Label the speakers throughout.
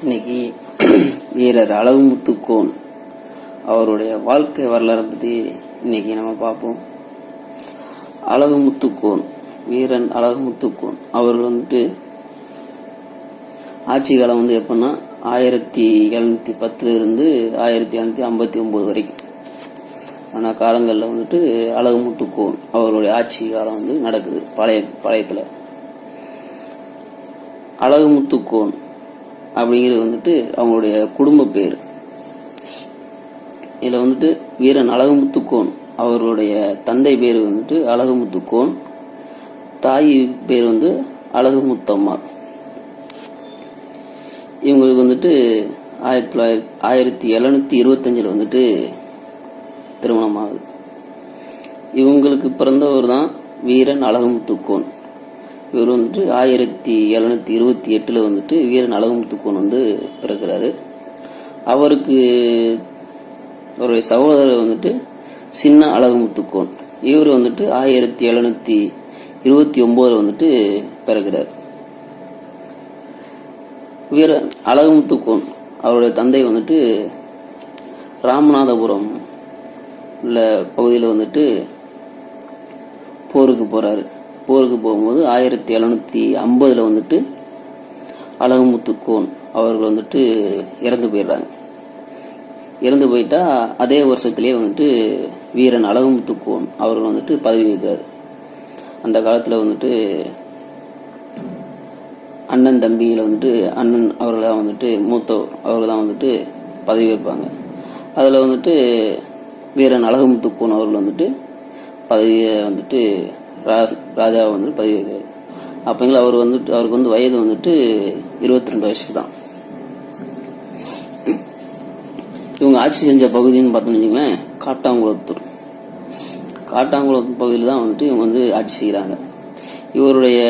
Speaker 1: இன்னைக்கு வீரர் அழகுமுத்துக்கோன் அவருடைய வாழ்க்கை வரலாறை பத்தி இன்னைக்கு நம்ம பார்ப்போம். அழகுமுத்துக்கோன், வீரன் அழகுமுத்துக்கோன் அவர்கள் ஆட்சி காலம் எப்பன்னா 1710 இருந்து 1759 வரைக்கும் ஆனா காலங்கள்ல அழகுமுத்துக்கோன் அவருடைய ஆட்சி காலம் நடக்குது. பழையத்துல அழகுமுத்துக்கோன் அப்படிங்கிறது அவங்களுடைய குடும்ப பேர். இதுல வீரன் அழகுமுத்துக்கோன் அவர்களுடைய தந்தை பேர் அழகுமுத்துக்கோன், தாய் பேர் அழகுமுத்தம்மா. இவங்களுக்கு 1725 திருமணம் ஆகுது. இவங்களுக்கு பிறந்தவர் தான் வீரன் அழகுமுத்துக்கோன். இவர் 1728 வீரன் அழகுமுத்துக்கோன் பிறக்கிறாரு. அவருக்கு அவருடைய சகோதரர் சின்ன அழகுமுத்துக்கோன். இவர் 1729 பிறக்கிறார். வீரன் அழகுமுத்துக்கோன் அவருடைய தந்தை ராமநாதபுரம் உள்ள பகுதியில் போருக்கு போறாரு. போருக்கு போகும்போது 1750 அழகுமுத்துக்கோன் அவர்கள் இறந்து போயிடுறாங்க. இறந்து போயிட்டா அதே வருஷத்திலேயே வீரன் அழகுமுத்துக்கோன் அவர்கள் பதவி வைக்கிறார். அந்த காலத்துல அண்ணன் தம்பியில அண்ணன் அவர்கள் தான் மூத்தவர் அவர்கள் தான் பதவி வைப்பாங்க. அதுல வீரன் அழகுமுத்துக்கோன் அவர்கள் பதவியை ராஜா பதவி வைக்கிறார். அப்பங்கள அவர் அவருக்கு வயது 22 வயசுக்கு தான். இவங்க ஆட்சி செஞ்ச பகுதின்னு பார்த்தோம்னு காட்டாங்குளத்தூர். காட்டாங்குளத்தூர் பகுதியில் தான் இவங்க ஆட்சி செய்யறாங்க. இவருடைய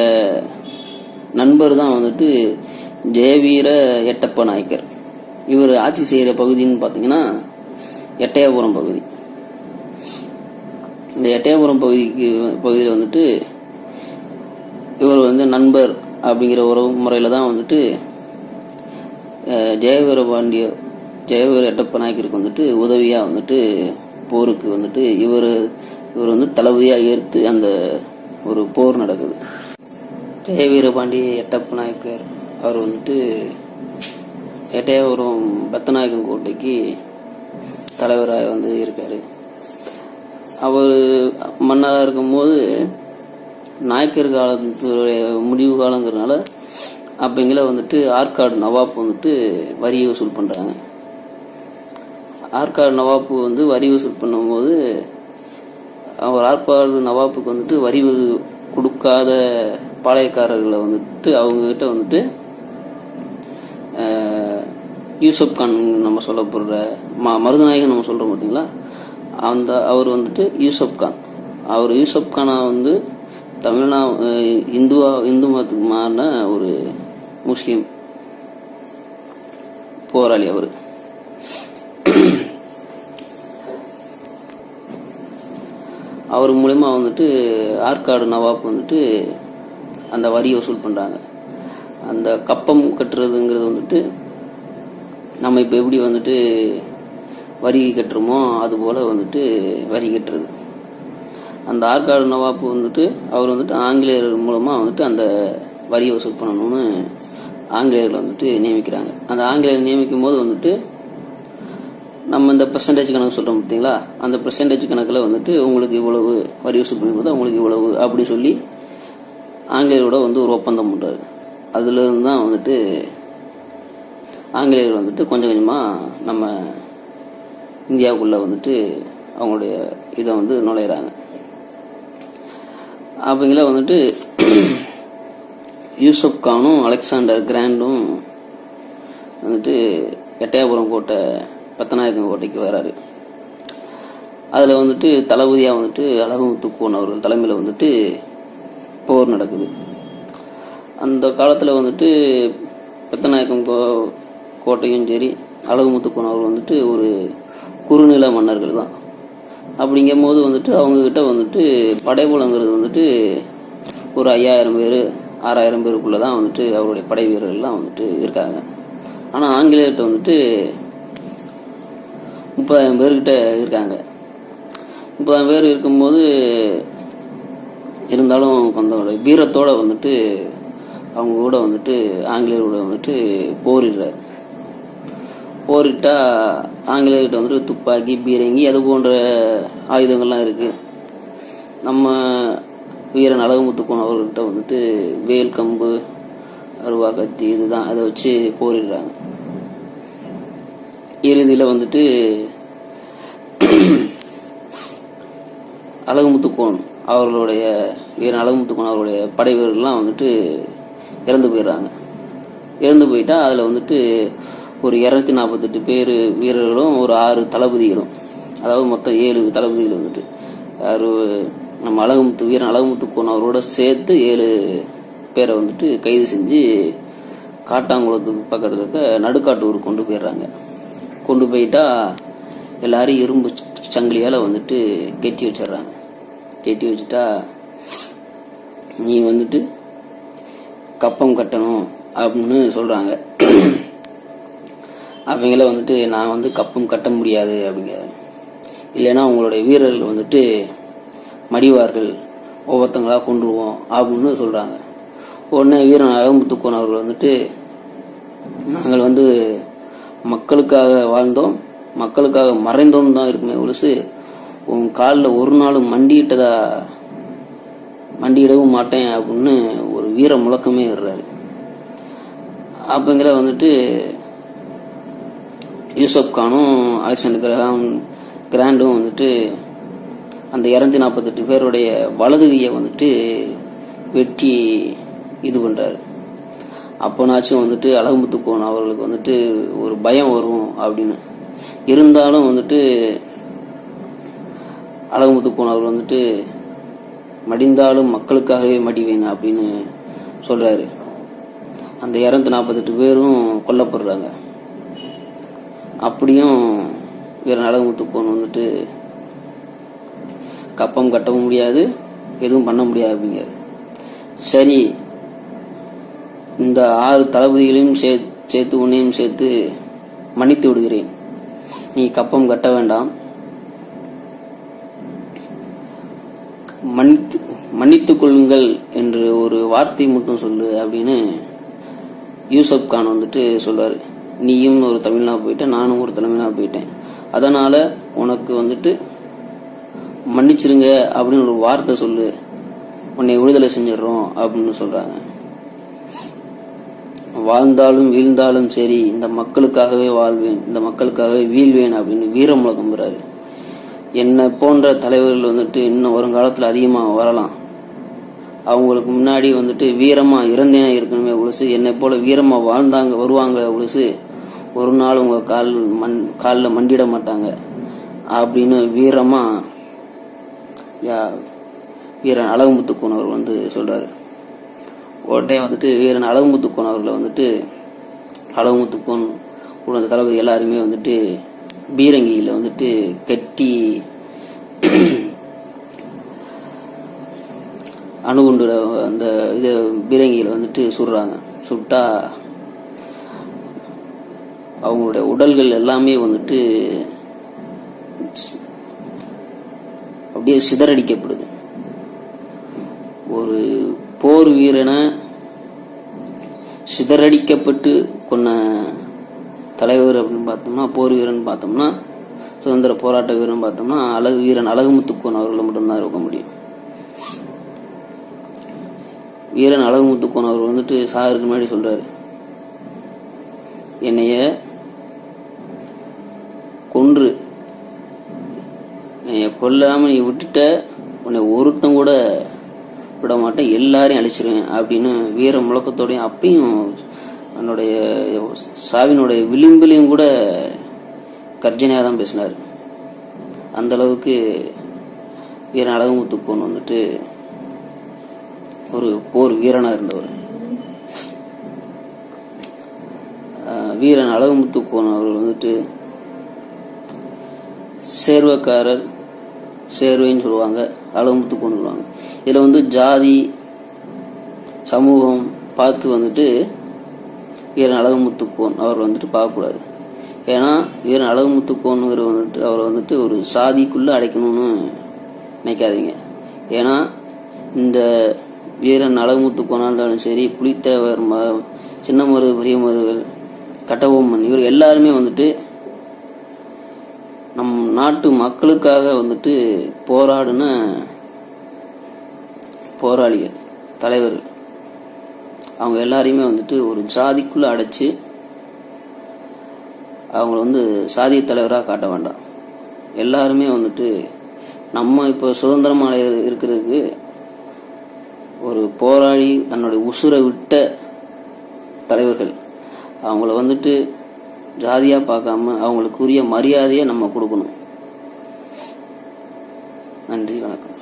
Speaker 1: நண்பர் தான் ஜெயவீர எட்டப்ப நாயக்கர். இவர் ஆட்சி செய்யற பகுதின்னு பாத்தீங்கன்னா எட்டயபுரம் பகுதி. இந்த எட்டயபுரம் பகுதியில் இவர் நண்பர் அப்படிங்கிற உறவு முறையில தான் ஜெயவீர எட்டப்ப நாயக்கருக்கு உதவியா போருக்கு இவர் தளபதியா ஏற்று அந்த ஒரு போர் நடக்குது. ஜெயவீரபாண்டிய எட்டப்ப நாயக்கர் அவர் எட்டயபுரம் பெத்தநாயக்கன் கோட்டைக்கு தலைவராக இருக்காரு. அவர் மன்னராக இருக்கும்போது நாயக்கர் காலத்துடைய முடிவு காலங்கிறதுனால அப்பங்கள ஆற்காடு நவாப் வரி வசூல் பண்றாங்க. ஆற்காடு நவாப்பு வரி வசூல் பண்ணும்போது அவர் ஆற்காடு நவாப்புக்கு வரி கொடுக்காத பாளையக்காரர்களை அவங்க கிட்ட யூசுப் கான் நம்ம சொல்ல போடுற மருதநாயகன் நம்ம சொல்றோம் பார்த்தீங்களா, அந்த அவர் யூசுப் கான். அவர் யூசுப் கானா இந்து மதத்துக்கு மாறின ஒரு முஸ்லீம் போராளி. அவரு அவர் மூலமா ஆற்காடு நவாப் அந்த வரி வசூல் பண்றாங்க. அந்த கப்பம் கட்டுறதுங்கிறது நம்ம இப்ப எப்படி வரி கட்டுறோமோ அது போல வரி கட்டுறது. அந்த ஆற்காடு நவாப்பு அவர் ஆங்கிலேயர் மூலமா அந்த வரி வசூல் பண்ணணும்னு ஆங்கிலேயர்கள் நியமிக்கிறாங்க. அந்த ஆங்கிலேயர் நியமிக்கும் போது நம்ம இந்த பெர்சன்டேஜ் கணக்கு சொல்றோம் பார்த்தீங்களா, அந்த பெர்சன்டேஜ் கணக்குல உங்களுக்கு இவ்வளவு வரி வசூல் பண்ணும்போது உங்களுக்கு இவ்வளவு அப்படி சொல்லி ஆங்கிலேயரோட ஒரு ஒப்பந்தம் பண்றாரு. அதுல இருந்து தான் ஆங்கிலேயர் கொஞ்சம் கொஞ்சமா நம்ம இந்தியாவுக்குள்ள அவங்களுடைய இதை நுழையிறாங்க. அவங்கள யூசுப் கானும் அலெக்சாண்டர் கிராண்டும் எட்டயபுரம் கோட்டை பெத்தநாயக்கன் கோட்டைக்கு வராரு. அதுல தளபதியா அழகுமுத்துக்கோன் அவர்கள் தலைமையில போர் நடக்குது. அந்த காலத்துல பெத்தநாயக்கம் கோட்டையும் சரி அழகுமுத்துக்கோன் அவர்கள் ஒரு குறுநில மன்னர்கள் தான். அப்படிங்கும் போது அவங்க கிட்ட படைபலங்கிறது ஒரு 5000 பேர் 6000 பேருக்குள்ளதான் அவருடைய படை வீரர்கள்லாம் இருக்காங்க. ஆனால் ஆங்கிலேயர்கிட்ட வந்துட்டு 30,000 பேர்கிட்ட இருக்காங்க. 30,000 பேர் இருக்கும்போது இருந்தாலும் கொஞ்சம் வீரத்தோட வந்துட்டு அவங்க கூட வந்துட்டு ஆங்கிலேயரோட வந்துட்டு போரிடுறாரு. போரிட்டா ஆங்கிலேயர்கிட்ட வந்துட்டு துப்பாக்கி, பீரங்கி அது போன்ற ஆயுதங்கள்லாம் இருக்கு. நம்ம வீரன் அழகுமுத்துக்கோன் அவர்கிட்ட வந்துட்டு வேல், கம்பு, அருவா, கத்தி இதுதான், அதை வச்சு போரிடுறாங்க. இறுதியில் வந்துட்டு அழகுமுத்துக்கோன் அவர்களுடைய வீரன் அழகுமுத்துக்கோன் அவருடைய படை வீரர்கள்லாம் வந்துட்டு இறந்து போயிடுறாங்க. இறந்து போயிட்டா அதில் வந்துட்டு ஒரு 248 பேர் வீரர்களும் ஒரு 6 தளபதிகளும், அதாவது மொத்தம் 7 தளபதிகள் வந்துட்டு யாரு நம்ம வீரன் அழகுமுத்துக்கோன் அவரோட சேர்த்து 7 பேரை வந்துட்டு கைது செஞ்சு காட்டாங்குளத்துக்கு பக்கத்தில் இருக்க நடுக்காட்டூருக்கு கொண்டு போயிடுறாங்க. கொண்டு போயிட்டா எல்லாரும் இரும்பு சங்கிலியால் வந்துட்டு கெட்டி வச்சிடுறாங்க. கெட்டி வச்சுட்டா நீ வந்துட்டு கப்பம் கட்டணும் அப்படின்னு சொல்றாங்க. அவங்கள வந்துட்டு நான் வந்து கப்பம் கட்ட முடியாது அப்படிங்க, இல்லைன்னா உங்களுடைய வீரர்கள் வந்துட்டு மடிவார்கள், ஒவ்வொருத்தங்களா கொண்டுருவோம் அப்படின்னு சொல்றாங்க. உடனே வீரன் அழகுமுத்துக்கோன் அவர்கள் வந்துட்டு நாங்கள் வந்து மக்களுக்காக வாழ்ந்தோம், மக்களுக்காக மறைந்தோம் தான் இருக்குமே ஒழுசு உன் காலில் ஒரு நாளும் மண்டியிடவும் மாட்டேன் அப்படின்னு ஒரு வீர முழக்கமே வர்றாரு. அப்பங்கிற வந்துட்டு யூசப் கானும் அலெக்சாண்டர் கிராண்டும் வந்துட்டு அந்த 248 பேருடைய வலது கையை வந்துட்டு வெட்டி இது பண்றாரு. அப்போனாச்சும் வந்துட்டு அழகுமுத்துக்கோன் அவர்களுக்கு வந்துட்டு ஒரு பயம் வரும் அப்படின்னு. இருந்தாலும் வந்துட்டு அழகுமுத்துக்கோன் அவர் வந்துட்டு மடிந்தாலும் மக்களுக்காகவே மடிவேன் அப்படின்னு சொல்றாரு. அந்த 248 பேரும் கொல்லப்படுறாங்க. அப்படியும் வீரன் அழகுமுத்துக்கோன் வந்துட்டு கப்பம் கட்டவும் முடியாது, எதுவும் பண்ண முடியாது அப்படிங்கிறாரு. சரி, இந்த 6 தளபதிகளையும் சேர்த்து உன்னையும் சேர்த்து மன்னித்து விடுகிறேன், நீ கப்பம் கட்ட வேண்டாம், மன்னித்துக் கொள்ளுங்கள் என்று ஒரு வார்த்தை மட்டும் சொல்லு அப்படின்னு யூசப் கான் வந்துட்டு சொல்றாரு. நீயும் ஒரு தமிழ்னா போயிட்ட, நானும் ஒரு தமிழ்னா போயிட்டேன், அதனால உனக்கு வந்துட்டு மன்னிச்சிருங்க அப்படின்னு ஒரு வார்த்தை சொல்லு, உன்னை விடுதலை செஞ்சிடறோம் அப்படின்னு சொல்றாங்க. வாழ்ந்தாலும் வீழ்ந்தாலும் சரி, இந்த மக்களுக்காகவே வாழ்வேன், இந்த மக்களுக்காகவே வீழ்வேன் அப்படின்னு வீர முழக்கம்றாரு. என்னை போன்ற தலைவர்கள் வந்துட்டு இன்னும் வருங்காலத்தில் அதிகமாக வரலாம். அவங்களுக்கு முன்னாடி வந்துட்டு வீரமா இறந்தேனே இருக்கணுமே ஒழுசு, என்னை போல வீரமா வாழ்ந்தாங்க வருவாங்க ஒழுசு, ஒரு நாள் உங்க காலில் மண்டிட மாட்டாங்க அப்படின்னு வீரமா வீரன் அழகுமுத்துக்கோன் அவர் வந்து சொல்றாரு. உடனே வந்துட்டு வீரன் அழகுமுத்துக்கோன் அவர்களை வந்துட்டு அழகுமுத்துக்கோன் கூட அந்த தளபதி எல்லாருமே வந்துட்டு பீரங்கியில வந்துட்டு கட்டி அணுகுண்டு அந்த இது பீரங்கியில வந்துட்டு சுடுறாங்க. சுட்டா அவங்களுடைய உடல்கள் எல்லாமே வந்துட்டு அப்படியே சிதறடிக்கப்படுது. ஒரு போர் வீரனை சிதறடிக்கப்பட்டு கொன்ன தலைவர் அப்படின்னு பார்த்தோம்னா, போர் வீரன் பார்த்தோம்னா, சுதந்திர போராட்ட வீரன் பார்த்தோம்னா வீரன் அழகுமுத்துக்கோன் அவர்களை மட்டும்தான் இருக்க முடியும். வீரன் அழகுமுத்துக்கோன் அவர் வந்துட்டு சாகருக்கு முன்னாடி சொல்றாரு, என்னைய கொன்று என்னைய கொல்லாம நீ விட்டுட்ட, உன்னை ஒருத்தம் கூட விட மாட்டேன், எல்லாரையும் அழிச்சிருவேன் அப்படின்னு வீர முழக்கத்தோடையும் அப்பயும் தன்னுடைய சாவினுடைய விளிம்பிலையும் கூட கர்ஜனையாக தான் பேசினார். அந்த அளவுக்கு வீரன் அழகுமுத்துக்கோன் வந்துட்டு ஒரு போர் வீரனா இருந்தவர். வீரன் அழகுமுத்துக்கோன் அவர் வந்துட்டு சேர்வக்காரர், சேர்வைன்னு சொல்லுவாங்க, அழகுமுத்துக்கோன் சொல்லுவாங்க. இதுல வந்து ஜாதி சமூகம் பார்த்து வந்துட்டு வீரன் அழகுமுத்துக்கோன் அவர் வந்துட்டு பார்க்கக்கூடாது. ஏன்னா வீரன் அழகுமுத்துக்கோனுங்கிற வந்துட்டு அவரை வந்துட்டு ஒரு சாதிக்குள்ள அடைக்கணும்னு நினைக்காதீங்க. ஏன்னா இந்த வீரன் அழகுமுத்துக்கோனா இருந்தாலும் சரி, புலித்தேவர், சின்னமருது, பெரியமருதுகள், கட்டபொம்மன், இவர் எல்லாருமே வந்துட்டு நம் நாட்டு மக்களுக்காக வந்துட்டு போராடின போராளிகள், தலைவர்கள். அவங்க எல்லாரையுமே வந்துட்டு ஒரு சாதிக்குள்ள அடைச்சு அவங்கள வந்து சாதிய தலைவராக காட்ட வேண்டாம். எல்லாருமே வந்துட்டு நம்ம இப்போ சுதந்திரமாக இருக்கிறதுக்கு ஒரு போராடி தன்னுடைய உசுரை விட்ட தலைவர்கள். அவங்கள வந்துட்டு ஜாதியா பார்க்காம அவங்களுக்கு உரிய மரியாதையை நம்ம கொடுக்கணும். நன்றி, வணக்கம்.